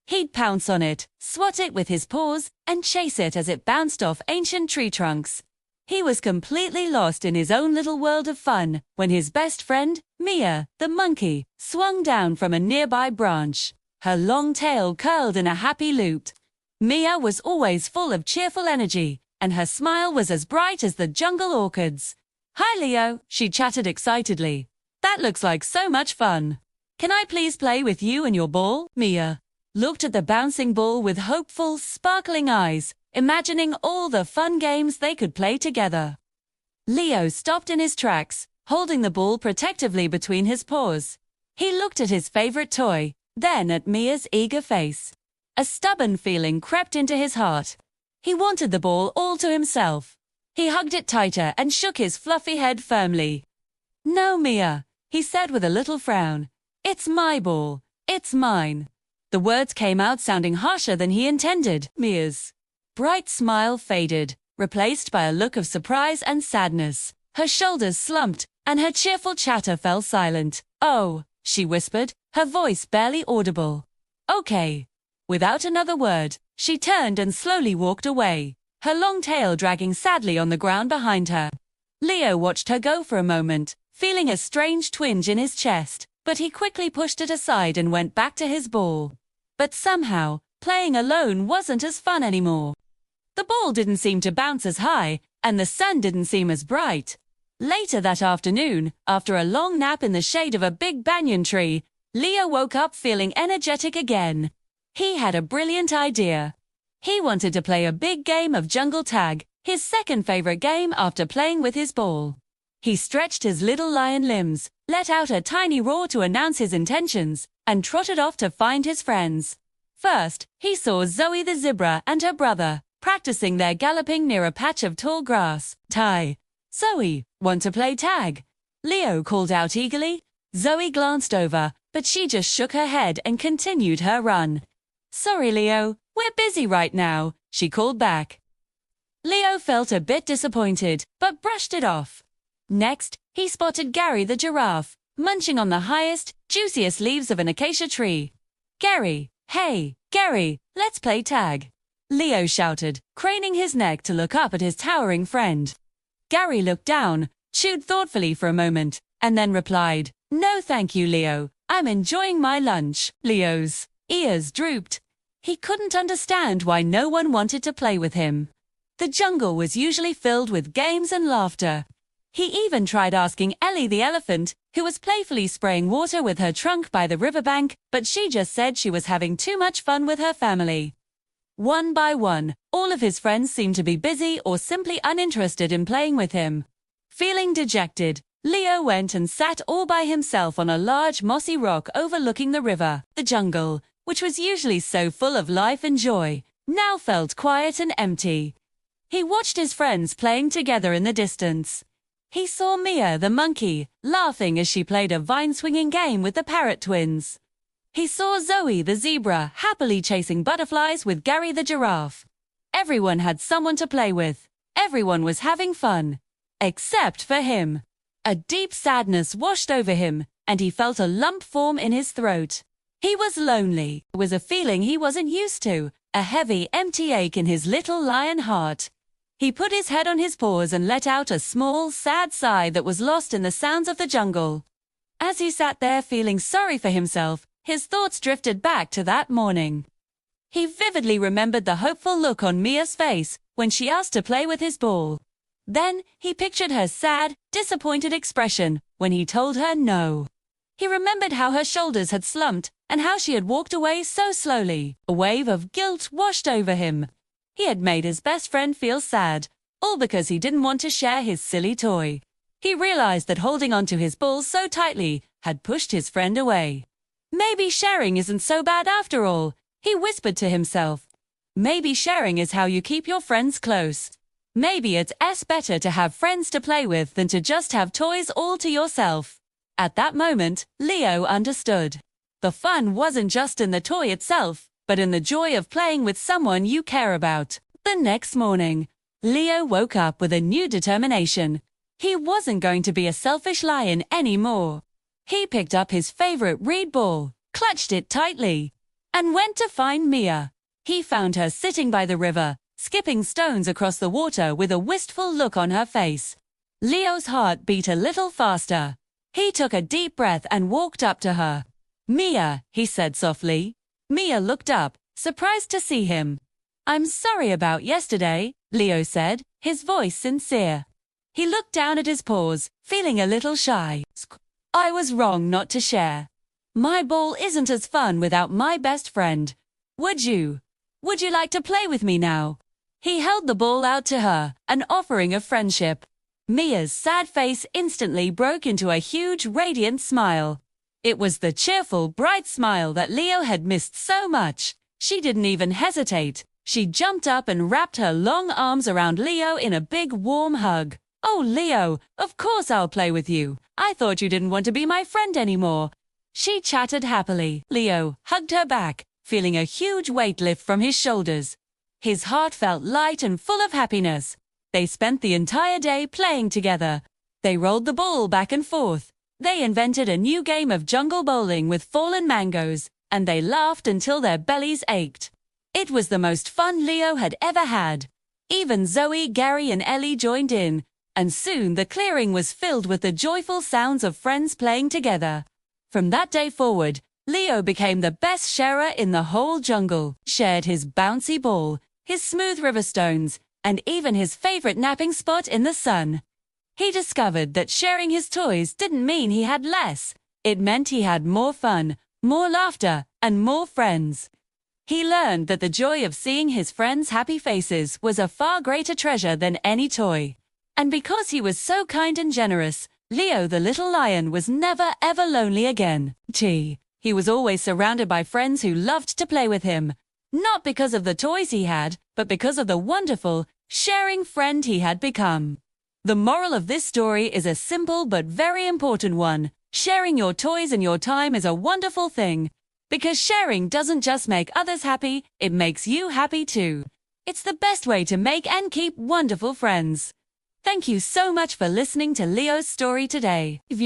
He'd pounce on it, swat it with his paws, and chase it as it bounced off ancient tree trunks. He was completely lost in his own little world of fun when his best friend, Mia, the monkey, swung down from a nearby branch. Her long tail curled in a happy loop. Mia was always full of cheerful energy, and her smile was as bright as the jungle orchids. "Hi, Leo," she chattered excitedly. "That looks like so much fun. Can I please play with you and your ball?" Mia looked at the bouncing ball with hopeful, sparkling eyes, imagining all the fun games they could play together. Leo stopped in his tracks, holding the ball protectively between his paws. He looked at his favorite toy, then at Mia's eager face. A stubborn feeling crept into his heart. He wanted the ball all to himself. He hugged it tighter and shook his fluffy head firmly. "No, Mia," he said with a little frown. "It's my ball. It's mine." The words came out sounding harsher than he intended. Mia's bright smile faded, replaced by a look of surprise and sadness. Her shoulders slumped, and her cheerful chatter fell silent. "Oh," she whispered, her voice barely audible. "Okay." Without another word, she turned and slowly walked away, her long tail dragging sadly on the ground behind her. Leo watched her go for a moment, feeling a strange twinge in his chest, but he quickly pushed it aside and went back to his ball. But somehow, playing alone wasn't as fun anymore. The ball didn't seem to bounce as high, and the sun didn't seem as bright. Later that afternoon, after a long nap in the shade of a big banyan tree, Leo woke up feeling energetic again. He had a brilliant idea. He wanted to play a big game of jungle tag, his second favorite game after playing with his ball. He stretched his little lion limbs, let out a tiny roar to announce his intentions, and trotted off to find his friends. First, he saw Zoe the zebra and her brother, practicing their galloping near a patch of tall grass. "Ty, Zoe, want to play tag?" Leo called out eagerly. Zoe glanced over, but she just shook her head and continued her run. "Sorry, Leo, we're busy right now," she called back. Leo felt a bit disappointed, but brushed it off. Next, he spotted Gary the giraffe, munching on the highest, juiciest leaves of an acacia tree. "Gary, hey, Gary, let's play tag," Leo shouted, craning his neck to look up at his towering friend. Gary looked down, chewed thoughtfully for a moment, and then replied, "No thank you, Leo, I'm enjoying my lunch." Leo's ears drooped. He couldn't understand why no one wanted to play with him. The jungle was usually filled with games and laughter. He even tried asking Ellie the elephant, who was playfully spraying water with her trunk by the riverbank, but she just said she was having too much fun with her family. One by one, all of his friends seemed to be busy or simply uninterested in playing with him. Feeling dejected, Leo went and sat all by himself on a large mossy rock overlooking the river. The jungle, which was usually so full of life and joy, now felt quiet and empty. He watched his friends playing together in the distance. He saw Mia, the monkey, laughing as she played a vine-swinging game with the parrot twins. He saw Zoe, the zebra, happily chasing butterflies with Gary the giraffe. Everyone had someone to play with. Everyone was having fun. Except for him. A deep sadness washed over him, and he felt a lump form in his throat. He was lonely. It was a feeling he wasn't used to, a heavy, empty ache in his little lion heart. He put his head on his paws and let out a small, sad sigh that was lost in the sounds of the jungle. As he sat there feeling sorry for himself, his thoughts drifted back to that morning. He vividly remembered the hopeful look on Mia's face when she asked to play with his ball. Then, he pictured her sad, disappointed expression when he told her no. He remembered how her shoulders had slumped and how she had walked away so slowly. A wave of guilt washed over him. He had made his best friend feel sad, all because he didn't want to share his silly toy. He realized that holding onto his ball so tightly had pushed his friend away. Maybe sharing isn't so bad after all, he whispered to himself. Maybe sharing is how you keep your friends close. Maybe it's better to have friends to play with than to just have toys all to yourself. At that moment, Leo understood. The fun wasn't just in the toy itself, but in the joy of playing with someone you care about. The next morning, Leo woke up with a new determination. He wasn't going to be a selfish lion anymore. He picked up his favorite reed ball, clutched it tightly, and went to find Mia. He found her sitting by the river, skipping stones across the water with a wistful look on her face. Leo's heart beat a little faster. He took a deep breath and walked up to her. "Mia," he said softly. Mia looked up, surprised to see him. "I'm sorry about yesterday," Leo said, his voice sincere. He looked down at his paws, feeling a little shy. "I was wrong not to share. My ball isn't as fun without my best friend. Would you like to play with me now?" He held the ball out to her, an offering of friendship. Mia's sad face instantly broke into a huge, radiant smile. It was the cheerful, bright smile that Leo had missed so much. She didn't even hesitate. She jumped up and wrapped her long arms around Leo in a big, warm hug. "Oh, Leo, of course I'll play with you. I thought you didn't want to be my friend anymore," she chattered happily. Leo hugged her back, feeling a huge weight lift from his shoulders. His heart felt light and full of happiness. They spent the entire day playing together. They rolled the ball back and forth. They invented a new game of jungle bowling with fallen mangoes, and they laughed until their bellies ached. It was the most fun Leo had ever had. Even Zoe, Gary, and Ellie joined in, and soon the clearing was filled with the joyful sounds of friends playing together. From that day forward, Leo became the best sharer in the whole jungle, shared his bouncy ball, his smooth river stones, and even his favorite napping spot in the sun. He discovered that sharing his toys didn't mean he had less. It meant he had more fun, more laughter, and more friends. He learned that the joy of seeing his friends' happy faces was a far greater treasure than any toy. And because he was so kind and generous, Leo the little lion was never ever lonely again. He was always surrounded by friends who loved to play with him, not because of the toys he had, but because of the wonderful, sharing friend he had become. The moral of this story is a simple but very important one. Sharing your toys and your time is a wonderful thing. Because sharing doesn't just make others happy, it makes you happy too. It's the best way to make and keep wonderful friends. Thank you so much for listening to Leo's story today. If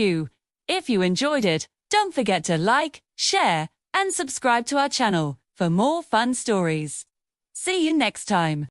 you enjoyed it, don't forget to like, share, and subscribe to our channel for more fun stories. See you next time.